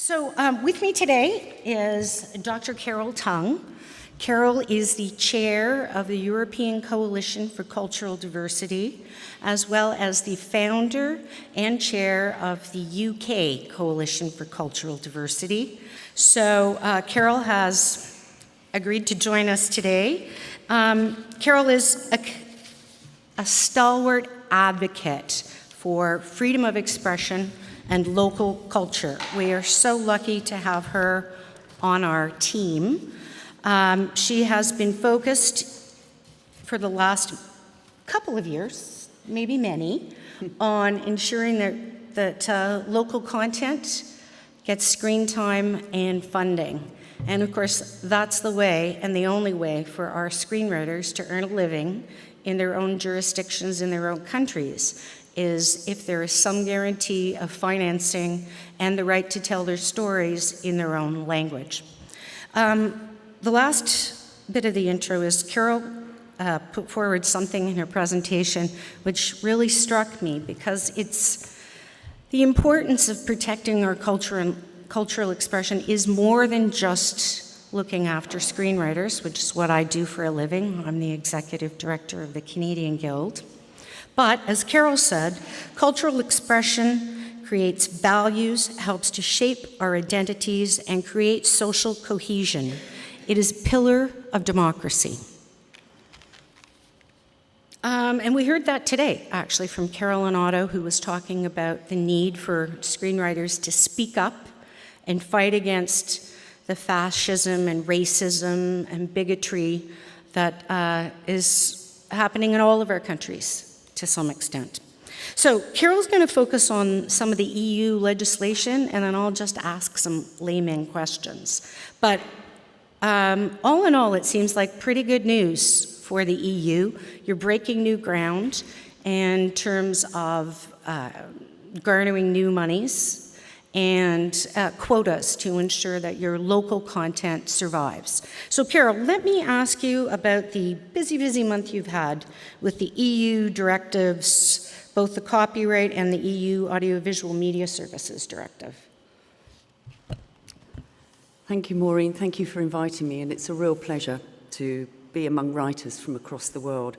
So with me today is Dr. Carole Tung. Carole is the chair of the European Coalition for Cultural Diversity, as well as the founder and chair of the UK Coalition for Cultural Diversity. So Carole has agreed to join us today. Carole is a stalwart advocate for freedom of expression and local culture. We are so lucky to have her on our team. She has been focused for the last couple of years, maybe many, on ensuring that local content gets screen time and funding. And of course, that's the way and the only way for our screenwriters to earn a living in their own jurisdictions, in their own countries, is if there is some guarantee of financing and the right to tell their stories in their own language. The last bit of the intro is Carole put forward something in her presentation which really struck me, because it's the importance of protecting our culture and cultural expression is more than just looking after screenwriters, which is what I do for a living. I'm the executive director of the Canadian Guild. But as Carole said, cultural expression creates values, helps to shape our identities, and creates social cohesion. It is a pillar of democracy. And we heard that today, actually, from Carolyn Otto, who was talking about the need for screenwriters to speak up and fight against the fascism and racism and bigotry that is happening in all of our countries to some extent. So Carole's going to focus on some of the EU legislation, and then I'll just ask some layman questions. But all in all, it seems like pretty good news for the EU. You're breaking new ground in terms of garnering new monies and quotas to ensure that your local content survives. So Carole, let me ask you about the busy month you've had with the EU directives, both the copyright and the EU Audiovisual Media Services Directive. Thank you, Maureen. Thank you for inviting me, and it's a real pleasure to be among writers from across the world.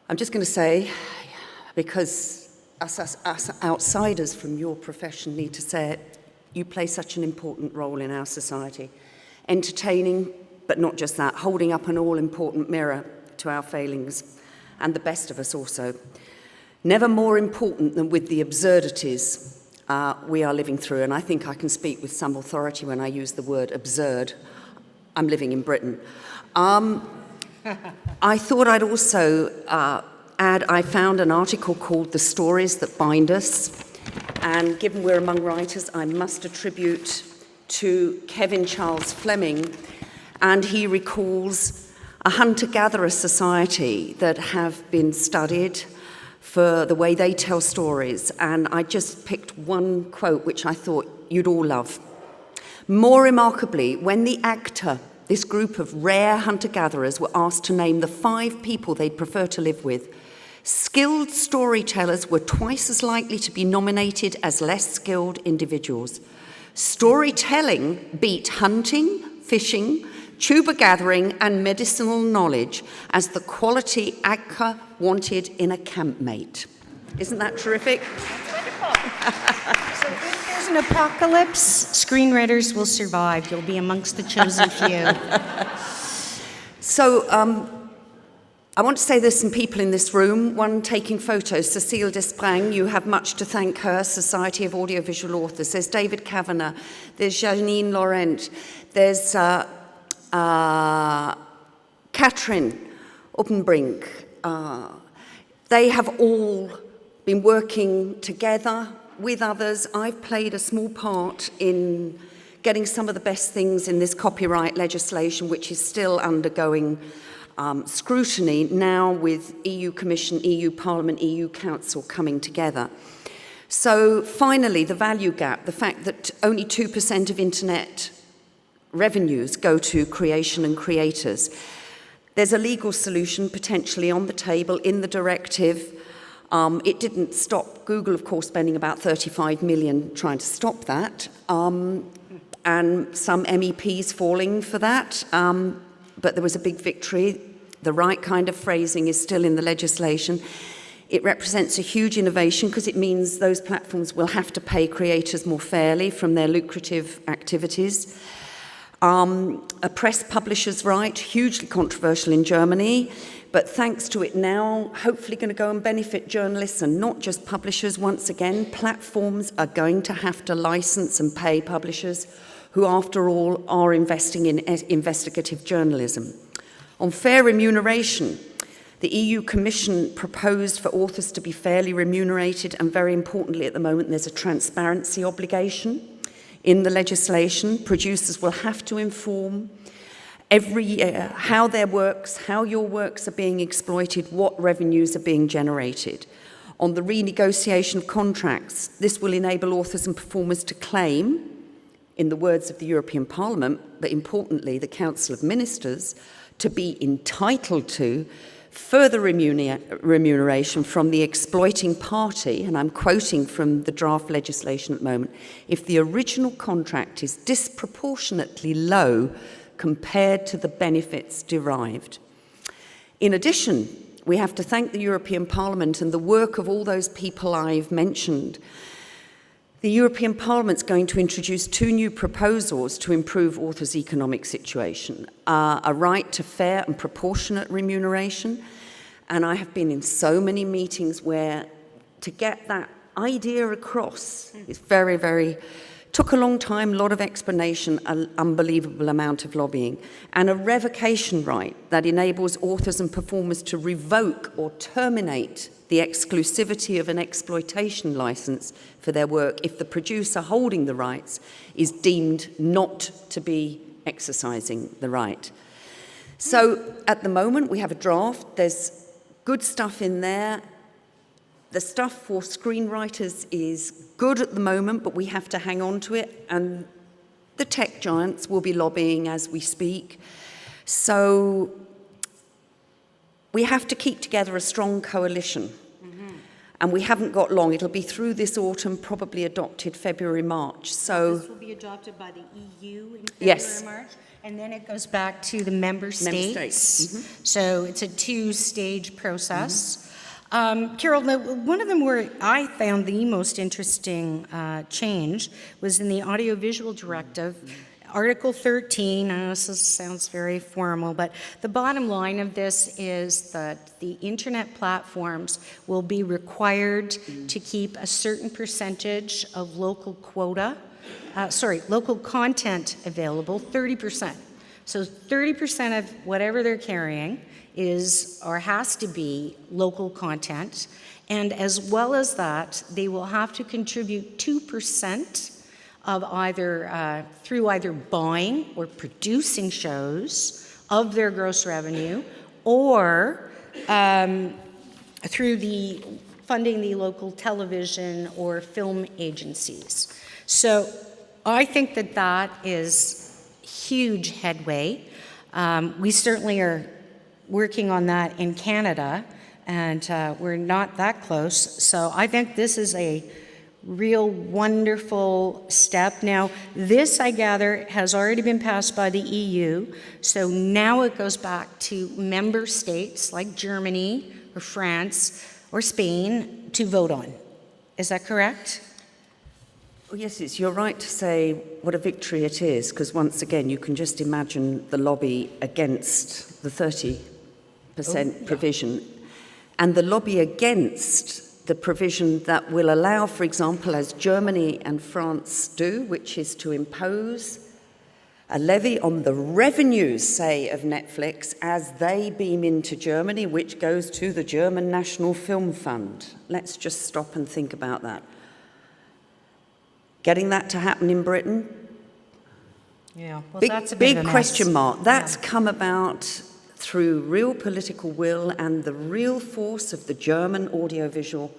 I'm just going to say, because us outsiders from your profession need to say it, you play such an important role in our society. Entertaining, but not just that, holding up an all-important mirror to our failings, and the best of us also. Never more important than with the absurdities we are living through, and I think I can speak with some authority when I use the word absurd. I'm living in Britain. I thought I'd also I found an article called "The Stories That Bind Us," and given we're among writers, I must attribute to Kevin Charles Fleming, and he recalls a hunter-gatherer society that have been studied for the way they tell stories, and I just picked one quote which I thought you'd all love. More remarkably, when the actor, this group of rare hunter-gatherers, were asked to name the 5 people they'd prefer to live with, skilled storytellers were twice as likely to be nominated as less skilled individuals. Storytelling beat hunting, fishing, tuber gathering, and medicinal knowledge as the quality actor wanted in a campmate. Isn't that terrific? That's wonderful. So if there's an apocalypse, screenwriters will survive. You'll be amongst the chosen few. So, I want to say there's some people in this room, one taking photos, Cécile Desprang, you have much to thank her, Society of Audiovisual Authors. There's David Kavanagh, there's Janine Laurent, there's Katrin Uppenbrink. They have all been working together with others. I've played a small part in getting some of the best things in this copyright legislation, which is still undergoing scrutiny now with EU Commission, EU Parliament, EU Council coming together. So finally, the value gap, the fact that only 2% of internet revenues go to creation and creators. There's a legal solution potentially on the table in the directive It didn't stop Google, of course, spending about 35 million trying to stop that, and some MEPs falling for that, but there was a big victory. The right kind of phrasing is still in the legislation. It represents a huge innovation because it means those platforms will have to pay creators more fairly from their lucrative activities. A press publisher's right, hugely controversial in Germany, but thanks to it now, hopefully going to go and benefit journalists and not just publishers. Once again, platforms are going to have to license and pay publishers who, after all, are investing in investigative journalism. On fair remuneration, the EU Commission proposed for authors to be fairly remunerated, and very importantly at the moment there's a transparency obligation in the legislation. Producers will have to inform every year how their works, how your works are being exploited, what revenues are being generated. On the renegotiation of contracts, this will enable authors and performers to claim, in the words of the European Parliament, but importantly the Council of Ministers, to be entitled to further remuneration from the exploiting party, and I'm quoting from the draft legislation at the moment, if the original contract is disproportionately low compared to the benefits derived. In addition, we have to thank the European Parliament and the work of all those people I've mentioned. The European Parliament's going to introduce 2 new proposals to improve authors' economic situation. A right to fair and proportionate remuneration. And I have been in so many meetings where to get that idea across is took a long time, a lot of explanation, an unbelievable amount of lobbying. And a revocation right that enables authors and performers to revoke or terminate the exclusivity of an exploitation license for their work if the producer holding the rights is deemed not to be exercising the right. So at the moment we have a draft, there's good stuff in there. The stuff for screenwriters is good at the moment, but we have to hang on to it, and the tech giants will be lobbying as we speak. So we have to keep together a strong coalition. And we haven't got long. It'll be through this autumn, probably adopted February, March. So this will be adopted by the EU in February, yes. March, and then it goes back to the member states. So it's a 2-stage process. Carole, one of them where I found the most interesting change was in the Audiovisual Directive. Article 13, I know this sounds very formal, but the bottom line of this is that the internet platforms will be required to keep a certain percentage of local content available, 30%. So 30% of whatever they're carrying is or has to be local content, and as well as that, they will have to contribute 2% of through either buying or producing shows of their gross revenue, or through the funding the local television or film agencies. So I think that that is huge headway. We certainly are working on that in Canada, and we're not that close. So I think this is a real wonderful step. Now, this, I gather, has already been passed by the EU, so now it goes back to member states like Germany or France or Spain to vote on. Is that correct? Well, yes, you're right to say what a victory it is, because once again, you can just imagine the lobby against the 30% provision, and the lobby against the provision that will allow, for example, as Germany and France do, which is to impose a levy on the revenues, say, of Netflix as they beam into Germany, which goes to the German National Film Fund. Let's just stop and think about that. Getting that to happen in Britain? Yeah, well, big, that's a big bit of a question mess. mark. That's come about through real political will and the real force of the German audiovisual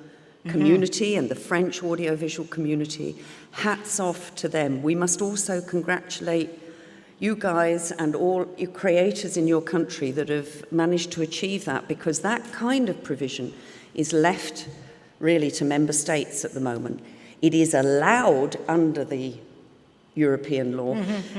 community and the French audiovisual community. Hats off to them. We must also congratulate you guys and all you creators in your country that have managed to achieve that, because that kind of provision is left really to member states at the moment. It is allowed under the European law,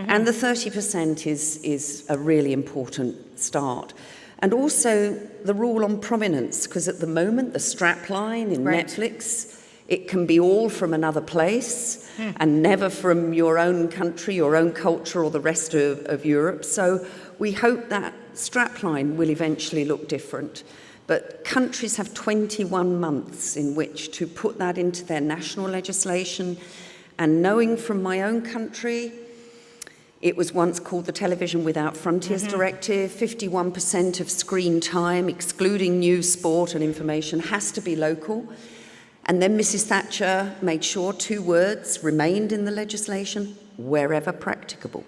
and the 30% is a really important start. And also the rule on provenance, because at the moment the strapline in Netflix, it can be all from another place and never from your own country, your own culture, or the rest of Europe. So we hope that strapline will eventually look different. But countries have 21 months in which to put that into their national legislation. And knowing from my own country, it was once called the Television Without Frontiers Directive. 51% of screen time, excluding news, sport and information, has to be local. And then Mrs. Thatcher made sure 2 words remained in the legislation: wherever practicable.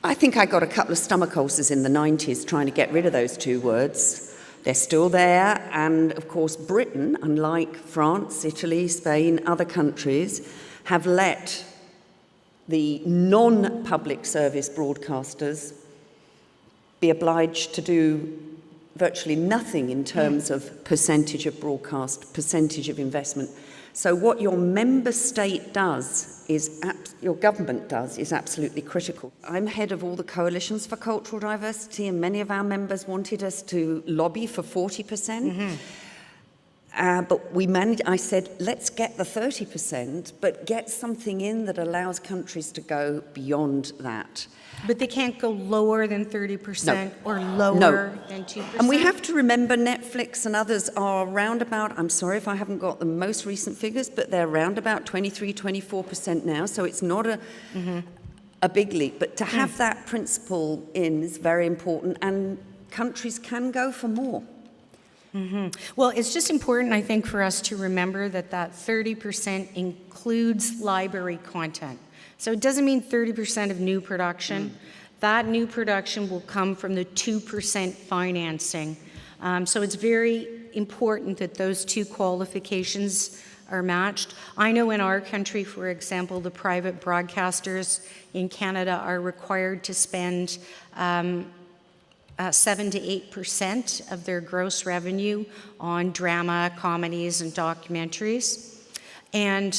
I think I got a couple of stomach ulcers in the 90s trying to get rid of those 2 words. They're still there, and of course Britain, unlike France, Italy, Spain, other countries, have let the non-public service broadcasters be obliged to do virtually nothing in terms of percentage of broadcast, percentage of investment. So what your member state does is, your government does, is absolutely critical. I'm head of all the coalitions for cultural diversity, and many of our members wanted us to lobby for 40%. But we managed, I said, let's get the 30%, but get something in that allows countries to go beyond that. But they can't go lower than 30% or lower than 2%? And we have to remember Netflix and others are around about, I'm sorry if I haven't got the most recent figures, but they're around about 23, 24% now, so it's not a big leap. But to have that principle in is very important, and countries can go for more. Well, it's just important, I think, for us to remember that that 30% includes library content. So it doesn't mean 30% of new production. That new production will come from the 2% financing. So it's very important that those 2 qualifications are matched. I know in our country, for example, the private broadcasters in Canada are required to spend 7 to 8% of their gross revenue on drama, comedies, and documentaries. And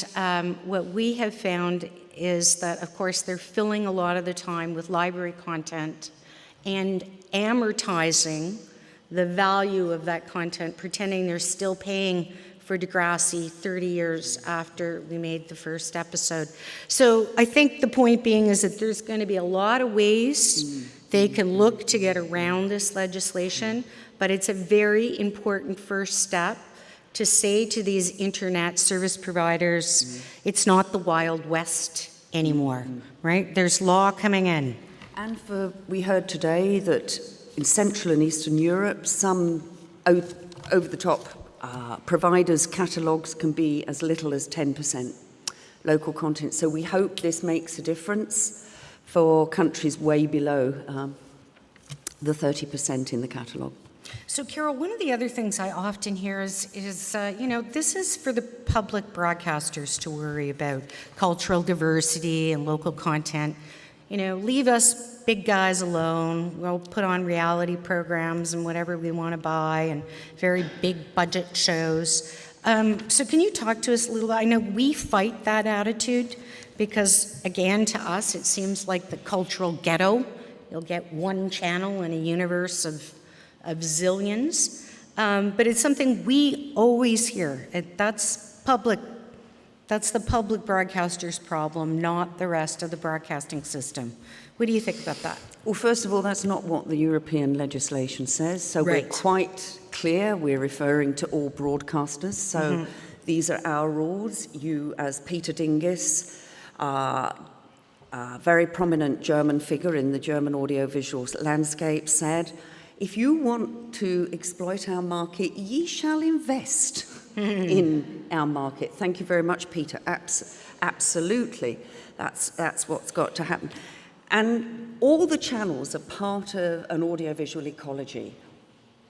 what we have found is that, of course, they're filling a lot of the time with library content and amortizing the value of that content, pretending they're still paying for Degrassi 30 years after we made the first episode. So I think the point being is that there's going to be a lot of ways they can look to get around this legislation, but it's a very important first step to say to these internet service providers, it's not the Wild West anymore, right? There's law coming in. And we heard today that in Central and Eastern Europe, some over-the-top providers' catalogues can be as little as 10% local content. So we hope this makes a difference for countries way below the 30% in the catalogue. So, Carole, one of the other things I often hear is this is for the public broadcasters to worry about, cultural diversity and local content. Leave us big guys alone. We'll put on reality programs and whatever we want to buy and very big budget shows. So can you talk to us a little bit? I know we fight that attitude because, again, to us, it seems like the cultural ghetto. You'll get one channel in a universe of zillions. But it's something we always hear. That's the public broadcaster's problem, not the rest of the broadcasting system. What do you think about that? Well, first of all, that's not what the European legislation says. So We're quite clear. We're referring to all broadcasters. So these are our rules. You, as Peter Dinges, a very prominent German figure in the German audiovisual landscape, said, if you want to exploit our market, ye shall invest in our market. Thank you very much, Peter. Absolutely. That's what's got to happen. And all the channels are part of an audiovisual ecology.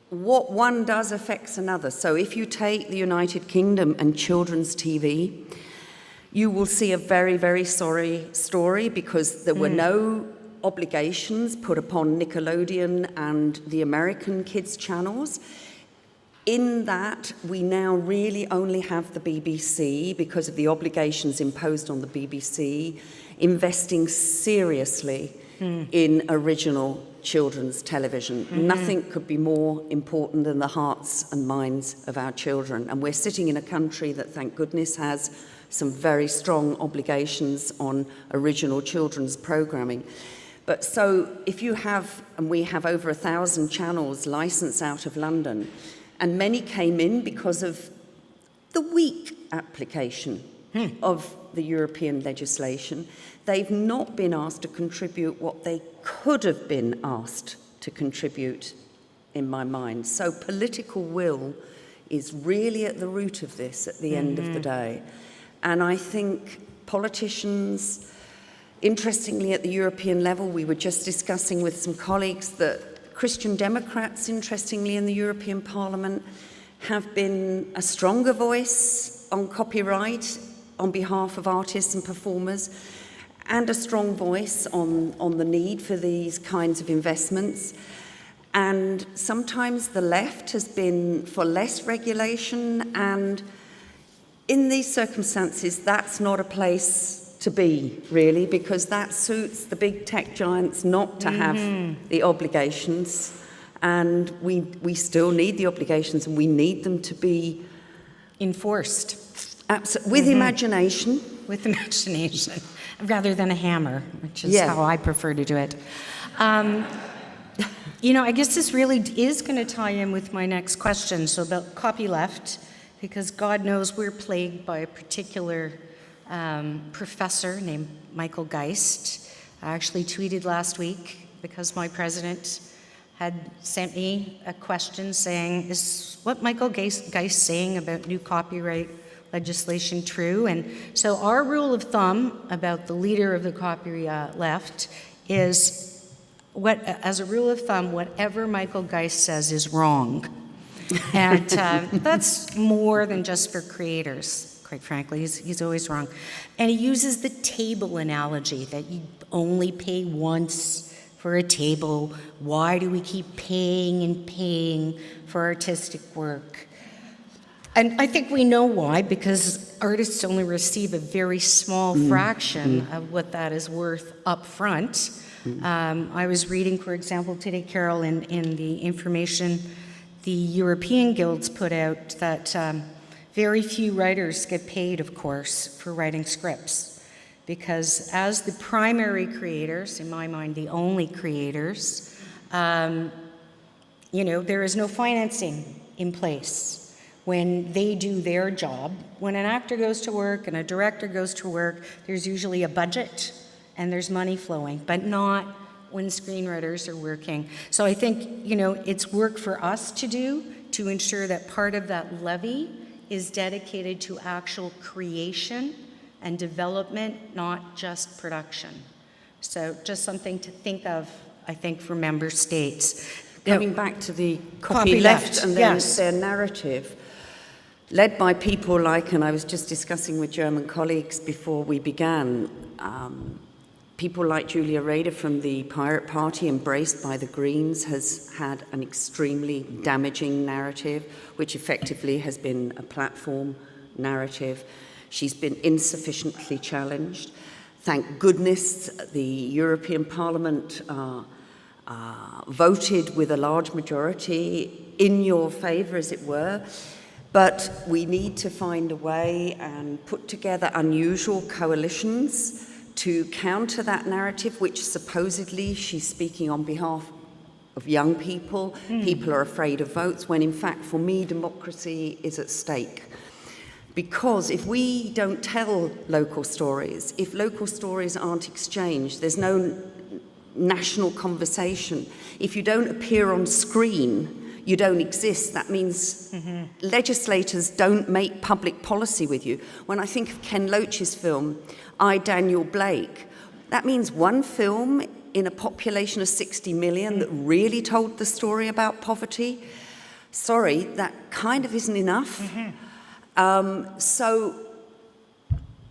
What one does affects another. So if you take the United Kingdom and children's TV, you will see a very, very sorry story because there were no obligations put upon Nickelodeon and the American kids channels. In that, we now really only have the BBC, because of the obligations imposed on the BBC, investing seriously in original children's television. Nothing could be more important than the hearts and minds of our children. And we're sitting in a country that, thank goodness, has some very strong obligations on original children's programming. But so if you have, and we have over 1,000 channels licensed out of London, and many came in because of the weak application of the European legislation. They've not been asked to contribute what they could have been asked to contribute, in my mind. So political will is really at the root of this at the end of the day. And I think politicians, interestingly at the European level, we were just discussing with some colleagues that Christian Democrats, interestingly, in the European Parliament, have been a stronger voice on copyright on behalf of artists and performers, and a strong voice on the need for these kinds of investments. And sometimes the left has been for less regulation, and in these circumstances, that's not a place to be, really, because that suits the big tech giants not to have the obligations, and we still need the obligations, and we need them to be enforced. With imagination. With imagination, rather than a hammer, which is how I prefer to do it. You know, I guess this really is going to tie in with my next question, so about copyleft, because God knows we're plagued by a particular professor named Michael Geist. I actually tweeted last week because my president had sent me a question saying, is what Michael Geist saying about new copyright legislation true? And so our rule of thumb about the leader of the copyright left is, as a rule of thumb, whatever Michael Geist says is wrong. And that's more than just for creators. Quite frankly, he's always wrong. And he uses the table analogy that you only pay once for a table. Why do we keep paying and paying for artistic work? And I think we know why, because artists only receive a very small fraction of what that is worth up front. I was reading, for example, today, Carole, in the information the European guilds put out that very few writers get paid, of course, for writing scripts, because as the primary creators, in my mind, the only creators, you know, there is no financing in place when they do their job. When an actor goes to work and a director goes to work, there's usually a budget and there's money flowing, but not when screenwriters are working. So I think, you know, it's work for us to do to ensure that part of that levy is dedicated to actual creation and development, not just production. So just something to think of, I think, for member states. Coming back to the copyleft and their narrative, led by people like, and I was just discussing with German colleagues before we began, people like Julia Rader from the Pirate Party, embraced by the Greens, has had an extremely damaging narrative, which effectively has been a platform narrative. She's been insufficiently challenged. Thank goodness the European Parliament voted with a large majority in your favour, as it were. But we need to find a way and put together unusual coalitions to counter that narrative, which supposedly she's speaking on behalf of young people. People are afraid of votes, when in fact, for me, democracy is at stake. Because if we don't tell local stories, if local stories aren't exchanged, there's no national conversation. If you don't appear on screen, you don't exist. That means legislators don't make public policy with you. When I think of Ken Loach's film, I, Daniel Blake, that means one film in a population of 60 million that really told the story about poverty. Sorry, that kind of isn't enough. So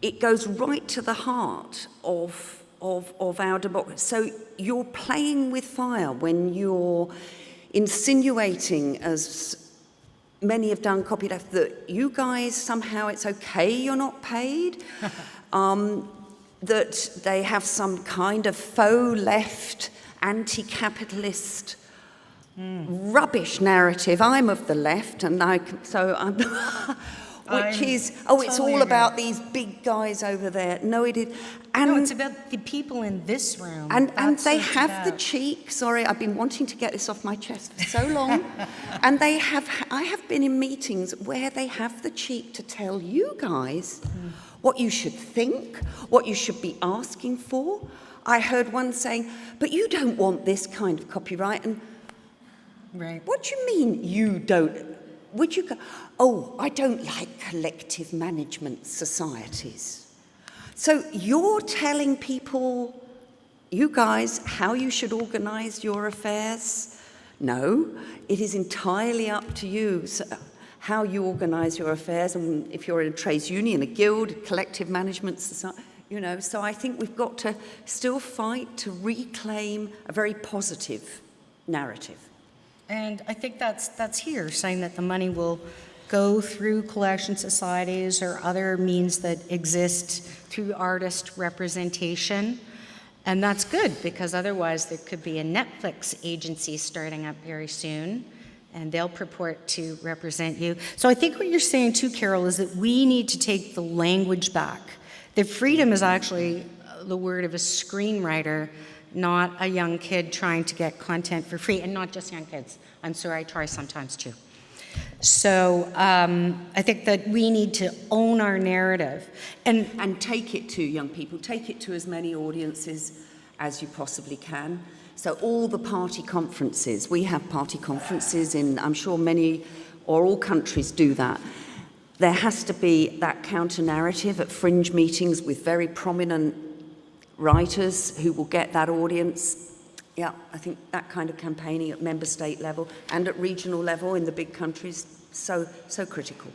it goes right to the heart of our democracy. So you're playing with fire when you're insinuating, as many have done copyleft, that you guys, somehow it's okay you're not paid, that they have some kind of faux left, anti-capitalist, rubbish narrative. I'm of the left, and I'm... Which is, it's all about these big guys over there. No, it is. And, no, it's about the people in this room. And they have the cheek, sorry, I've been wanting to get this off my chest for so long. And I have been in meetings where they have the cheek to tell you guys what you should think, what you should be asking for. I heard one saying, but you don't want this kind of copyright. And right. What do you mean you don't? Would you go, I don't like collective management societies. So you're telling people, you guys, how you should organize your affairs? No, it is entirely up to you how you organize your affairs, and if you're in a trades union, a guild, collective management society, so I think we've got to still fight to reclaim a very positive narrative. And I think that's here, saying that the money will go through collection societies or other means that exist through artist representation. And that's good, because otherwise there could be a Netflix agency starting up very soon, and they'll purport to represent you. So I think what you're saying too, Carole, is that we need to take the language back. The freedom is actually the word of a screenwriter, not a young kid trying to get content for free, and not just young kids. I'm sorry, I try sometimes too. So I think that we need to own our narrative. And take it to young people, take it to as many audiences as you possibly can. So all the party conferences, we have party conferences in, I'm sure many or all countries do that. There has to be that counter-narrative at fringe meetings with very prominent writers who will get that audience. Yeah, I think that kind of campaigning at member state level and at regional level in the big countries, so critical.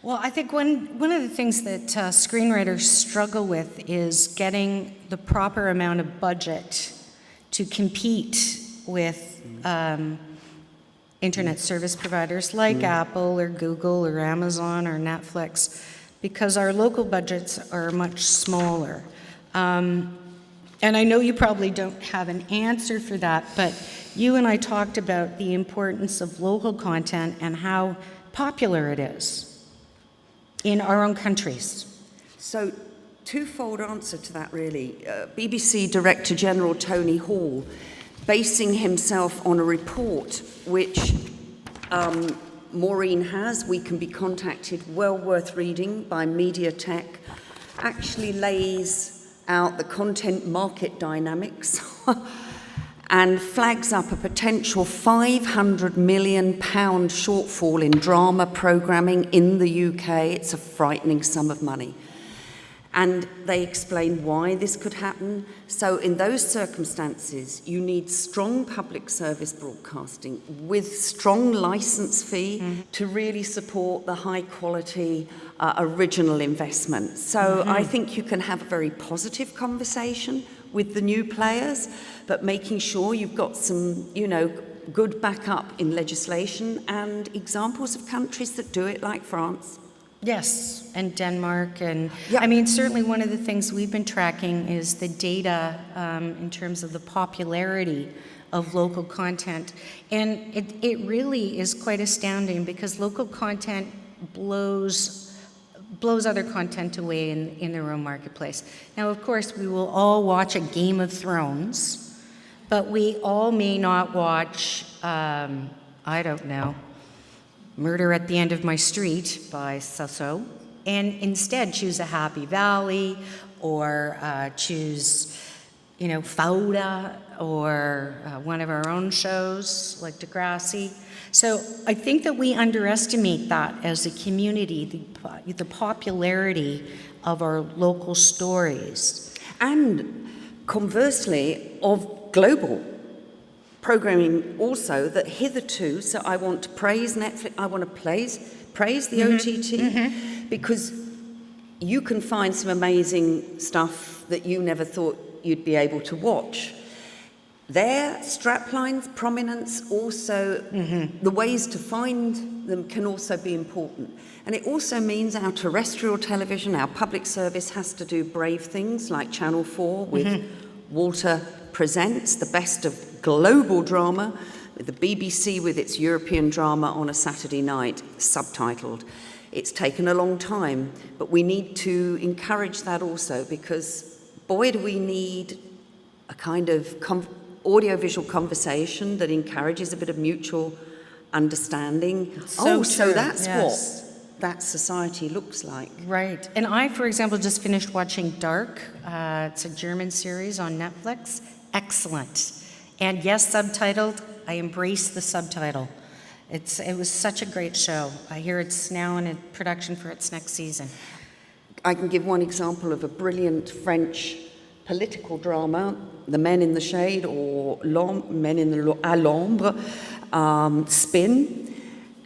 Well, I think one of the things that screenwriters struggle with is getting the proper amount of budget to compete with internet service providers like Apple or Google or Amazon or Netflix, because our local budgets are much smaller. And I know you probably don't have an answer for that, but you and I talked about the importance of local content and how popular it is in our own countries. So, twofold answer to that, really. BBC Director General Tony Hall, basing himself on a report which Maureen has, we can be contacted, well worth reading, by MediaTek, actually lays out the content market dynamics and flags up a potential £500 million shortfall in drama programming in the UK. It's a frightening sum of money. And they explain why this could happen. So in those circumstances, you need strong public service broadcasting with strong license fee to really support the high quality original investment. So I think you can have a very positive conversation with the new players, but making sure you've got some, good backup in legislation and examples of countries that do it, like France. Yes, and Denmark, and Yep. I mean, certainly one of the things we've been tracking is the data in terms of the popularity of local content. And it really is quite astounding, because local content blows other content away in their own marketplace. Now, of course, we will all watch a Game of Thrones, but we all may not watch, I don't know, Murder at the End of My Street by Sasso, and instead choose a Happy Valley, or choose, Fauda, or one of our own shows like Degrassi. So I think that we underestimate that as a community, the popularity of our local stories. And conversely, of global programming also, that hitherto, so I want to praise Netflix, I want to praise the OTT, because you can find some amazing stuff that you never thought you'd be able to watch. Their straplines, prominence, also the ways to find them can also be important. And it also means our terrestrial television, our public service has to do brave things like Channel 4 with Walter Presents, the best of global drama, with the BBC with its European drama on a Saturday night, subtitled. It's taken a long time, but we need to encourage that also, because boy, do we need a kind of audiovisual conversation that encourages a bit of mutual understanding. So that's yes. what that society looks like. Right. And I, for example, just finished watching Dark. It's a German series on Netflix. Excellent. And yes, subtitled. I embrace the subtitle. It was such a great show. I hear it's now in production for its next season. I can give one example of a brilliant French political drama, The Men in the Shade, or Men in the à l'ombre, Spin.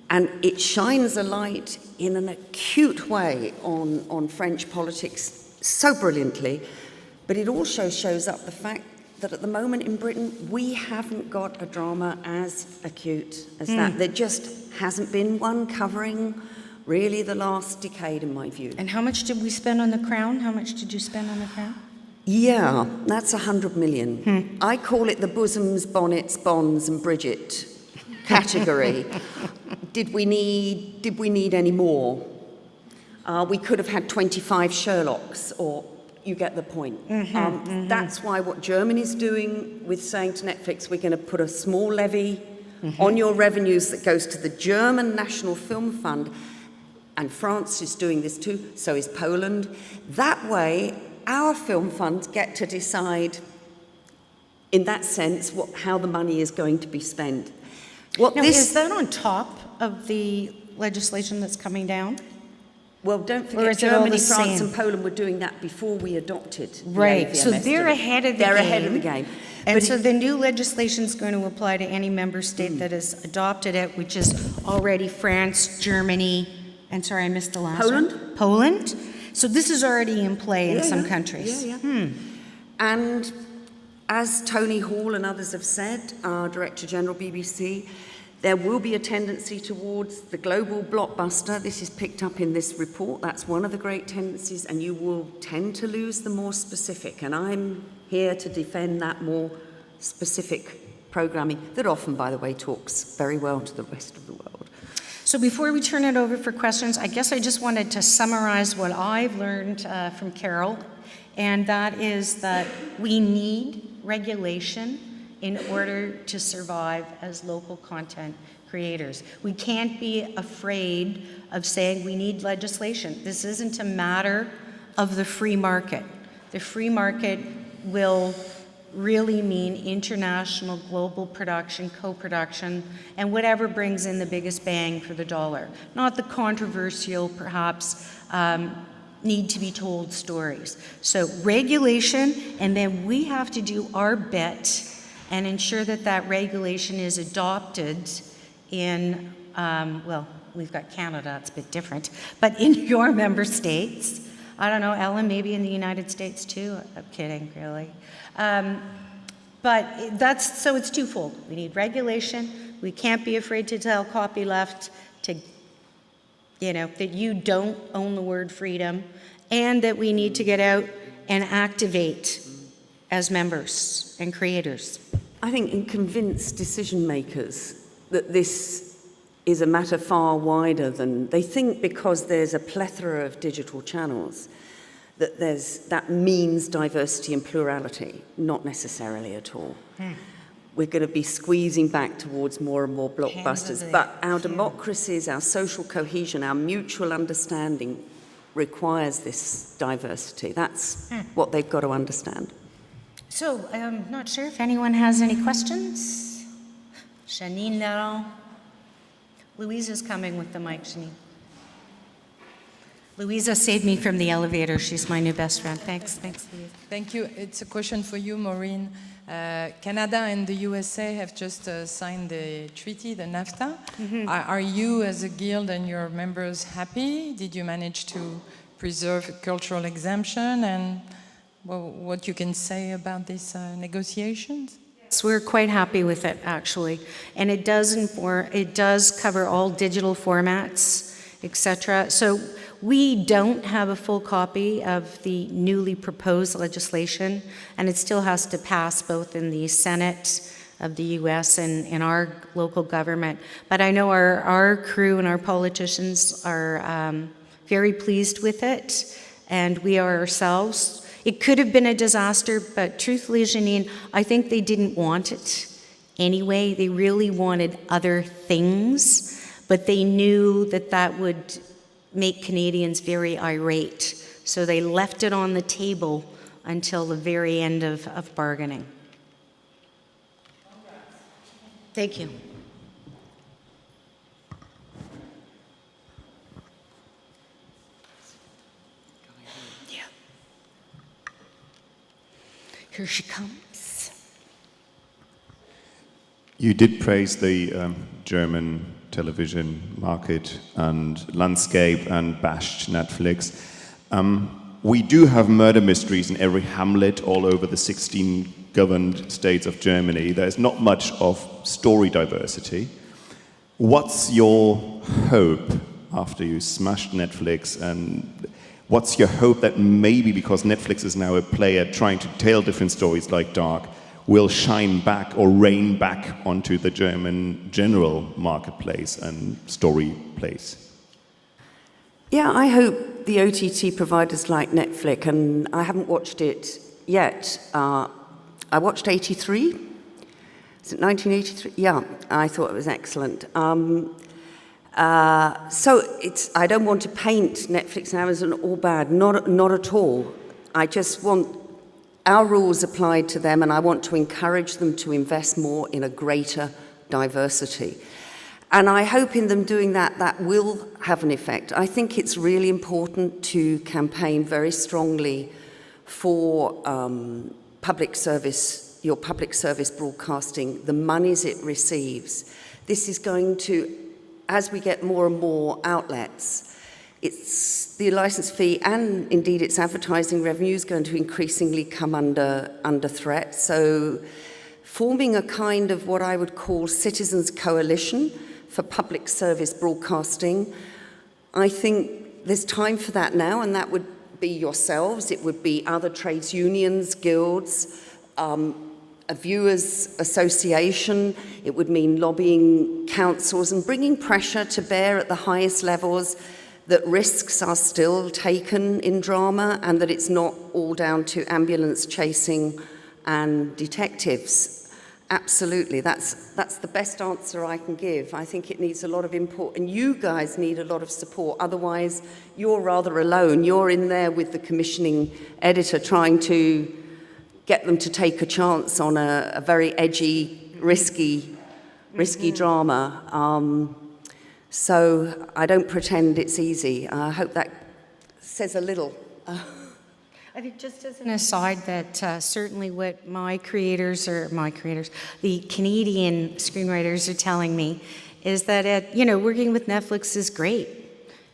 And it shines a light in an acute way on French politics so brilliantly, but it also shows up the fact that at the moment in Britain, we haven't got a drama as acute as that. There just hasn't been one covering really the last decade, in my view. And how much did we spend on The Crown? How much did you spend on The Crown? Yeah, that's 100 million. I call it the bosoms, bonnets, bonds, and Bridget category. Did we need any more? We could have had 25 Sherlocks, or you get the point. That's why what Germany's doing with saying to Netflix, we're going to put a small levy on your revenues that goes to the German National Film Fund, and France is doing this too, so is Poland. That way, our film funds get to decide, in that sense, how the money is going to be spent. Is that on top of the legislation that's coming down? Well, don't Or forget is it all Germany, the France, same? and Poland were doing that before we adopted the Right, AVMS. so they're ahead of the game. They're ahead of the game. And But so the new legislation is going to apply to any member state that has adopted it, which is already France, Germany, and sorry, I missed the last Poland. one. Poland? So this is already in play in some countries. Yeah. And as Tony Hall and others have said, our Director General BBC, there will be a tendency towards the global blockbuster. This is picked up in this report. That's one of the great tendencies, and you will tend to lose the more specific. And I'm here to defend that more specific programming that often, by the way, talks very well to the rest of the world. So before we turn it over for questions, I guess I just wanted to summarize what I've learned from Carole, and that is that we need regulation in order to survive as local content creators. We can't be afraid of saying we need legislation. This isn't a matter of the free market. The free market will really mean international, global production, co-production, and whatever brings in the biggest bang for the dollar. Not the controversial, perhaps, need to be told stories. So regulation, and then we have to do our bit and ensure that that regulation is adopted in, well, we've got Canada, it's a bit different, but in your member states. I don't know, Ellen, maybe in the United States too. I'm kidding, really. But so it's twofold. We need regulation. We can't be afraid to tell copyleft that you don't own the word freedom, and that we need to get out and activate as members and creators. I think and convince decision makers that this is a matter far wider than they think, because there's a plethora of digital channels, that means diversity and plurality. Not necessarily at all. We're going to be squeezing back towards more and more blockbusters, but our democracies, our social cohesion, our mutual understanding requires this diversity. That's what they've got to understand. So I'm not sure if anyone has any questions. Janine Laurent. Louise is coming with the mic, Janine. Louisa saved me from the elevator. She's my new best friend. Thanks, Louise. Thank you. It's a question for you, Maureen. Canada and the USA have just signed the treaty, the NAFTA. Mm-hmm. Are you, as a guild and your members, happy? Did you manage to preserve cultural exemption? And what you can say about these negotiations? So we're quite happy with it, actually. And it does cover all digital formats, etc. So we don't have a full copy of the newly proposed legislation, and it still has to pass both in the Senate of the US and in our local government. But I know our crew and our politicians are very pleased with it, and we are ourselves. It could have been a disaster, but truthfully, Janine, I think they didn't want it anyway. They really wanted other things, but they knew that that would make Canadians very irate. So they left it on the table until the very end of bargaining. Thank you. Yeah. Here she comes. You did praise the German television market and landscape and bashed Netflix. We do have murder mysteries in every hamlet all over the 16 governed states of Germany. There's not much of story diversity. What's your hope after you smashed Netflix, and what's your hope that maybe because Netflix is now a player trying to tell different stories like Dark, will shine back or rain back onto the German general marketplace and story place? Yeah, I hope the OTT providers like Netflix, and I haven't watched it yet. I watched 83. Is it 1983? Yeah, I thought it was excellent. So I don't want to paint Netflix and Amazon all bad, not at all. I just want our rules applied to them, and I want to encourage them to invest more in a greater diversity. And I hope in them doing that, that will have an effect. I think it's really important to campaign very strongly for your public service broadcasting, the monies it receives. This is going to, as we get more and more outlets, it's the license fee and indeed its advertising revenue is going to increasingly come under threat. So forming a kind of what I would call citizens' coalition for public service broadcasting, I think there's time for that now, and that would be yourselves, it would be other trades unions, guilds, a viewers association, it would mean lobbying councils and bringing pressure to bear at the highest levels that risks are still taken in drama and that it's not all down to ambulance chasing and detectives. Absolutely, that's the best answer I can give. I think it needs a lot of input, and you guys need a lot of support. Otherwise, you're rather alone. You're in there with the commissioning editor trying to get them to take a chance on a very edgy, risky drama. So I don't pretend it's easy. I hope that says a little. I think just as an aside that certainly what the Canadian screenwriters are telling me is that working with Netflix is great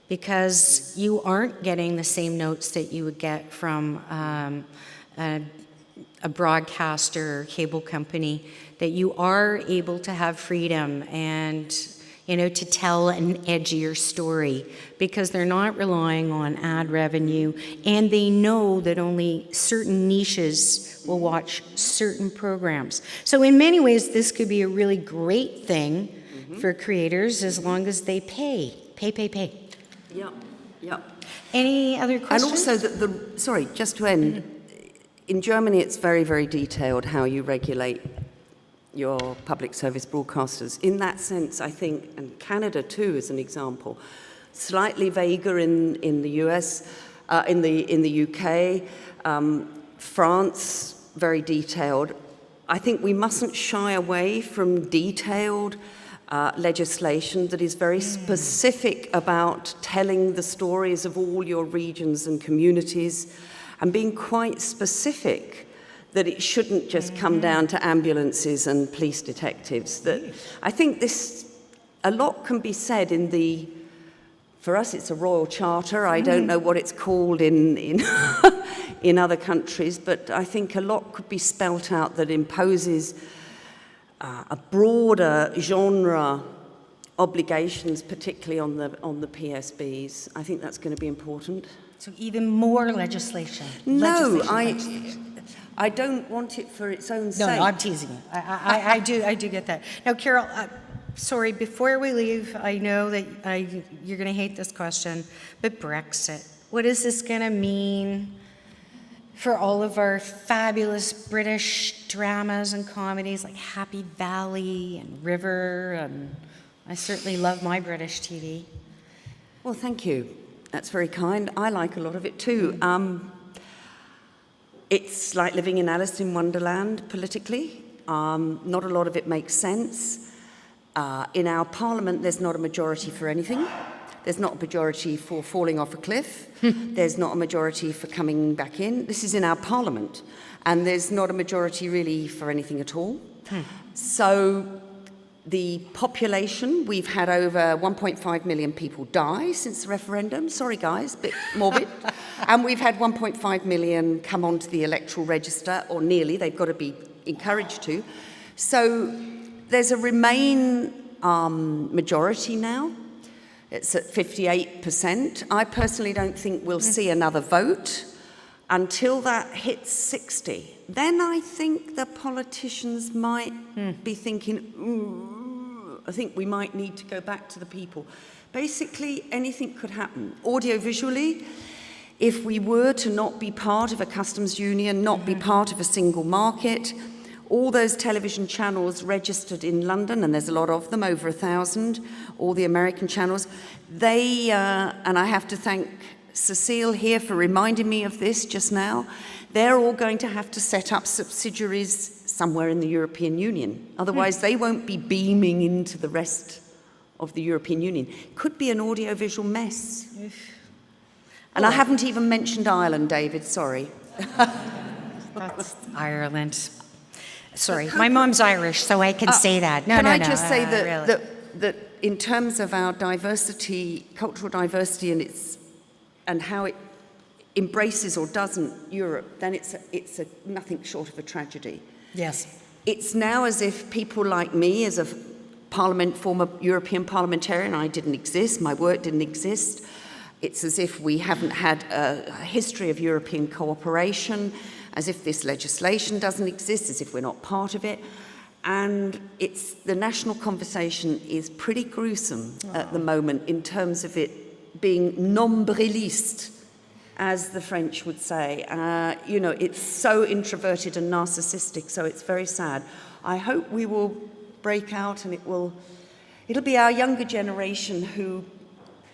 because you aren't getting the same notes that you would get from a broadcaster or cable company, that you are able to have freedom and to tell an edgier story because they're not relying on ad revenue, and they know that only certain niches will watch certain programs. So in many ways, this could be a really great thing for creators as long as they pay. Yeah. Any other questions? And also, sorry, just to end, in Germany it's very, very detailed how you regulate your public service broadcasters. In that sense, I think, and Canada too is an example, slightly vaguer in the US, in the UK, France, very detailed. I think we mustn't shy away from detailed legislation that is very specific about telling the stories of all your regions and communities and being quite specific that it shouldn't just come down to ambulances and police detectives. That I think a lot can be said for us it's a royal charter. I don't know what it's called in other countries, but I think a lot could be spelt out that imposes a broader genre obligations, particularly on the PSBs. I think that's going to be important. So even more legislation. No, Legislation. I don't want it for its own sake. No, I'm teasing you. I do get that. Now, Carole, sorry, before we leave, I know that you're going to hate this question, but Brexit. What is this going to mean for all of our fabulous British dramas and comedies like Happy Valley and River? And I certainly love my British TV. Well, thank you. That's very kind. I like a lot of it too. It's like living in Alice in Wonderland politically. Not a lot of it makes sense. In our parliament, there's not a majority for anything. There's not a majority for falling off a cliff. There's not a majority for coming back in. This is in our parliament. And there's not a majority really for anything at all. So the population, we've had over 1.5 million people die since the referendum. Sorry, guys, a bit morbid. And we've had 1.5 million come onto the electoral register, or nearly. They've got to be encouraged to. So there's a Remain majority now. It's at 58%. I personally don't think we'll see another vote until that hits 60. Then I think the politicians might be thinking, I think we might need to go back to the people. Basically, anything could happen. Audiovisually, if we were to not be part of a customs union, not be part of a single market, all those television channels registered in London, and there's a lot of them, over 1,000, all the American channels, they, and I have to thank Cecile here for reminding me of this just now, they're all going to have to set up subsidiaries somewhere in the European Union. Otherwise, they won't be beaming into the rest of the European Union. Could be an audiovisual mess. And I haven't even mentioned Ireland, David, sorry. That's Ireland. Sorry, my mom's Irish, so I can say that. No, can no, I no. just say Really. that in terms of our diversity, cultural diversity, and how it embraces or doesn't Europe, then it's nothing short of a tragedy. Yes. It's now as if people like me, as a former European parliamentarian, I didn't exist, my work didn't exist. It's as if we haven't had a history of European cooperation, as if this legislation doesn't exist, as if we're not part of it. And the national conversation is pretty gruesome at the moment in terms of it being nombriliste, as the French would say. It's so introverted and narcissistic, so it's very sad. I hope we will break out and it'll be our younger generation who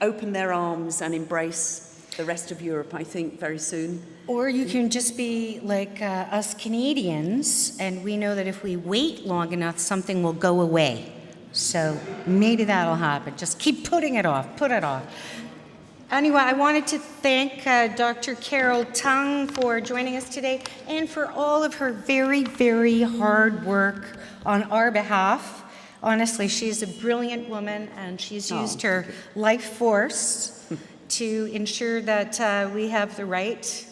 open their arms and embrace the rest of Europe, I think, very soon. Or you can just be like us Canadians, and we know that if we wait long enough, something will go away. So maybe that'll happen. Just keep putting it off, put it off. Anyway, I wanted to thank Dr. Carole Tung for joining us today and for all of her very, very hard work on our behalf. Honestly, she's a brilliant woman, and she's used her life force to ensure that we have the right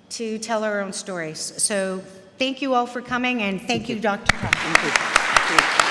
to tell our own stories. So thank you all for coming, and thank you, Dr. Tung. Thank you.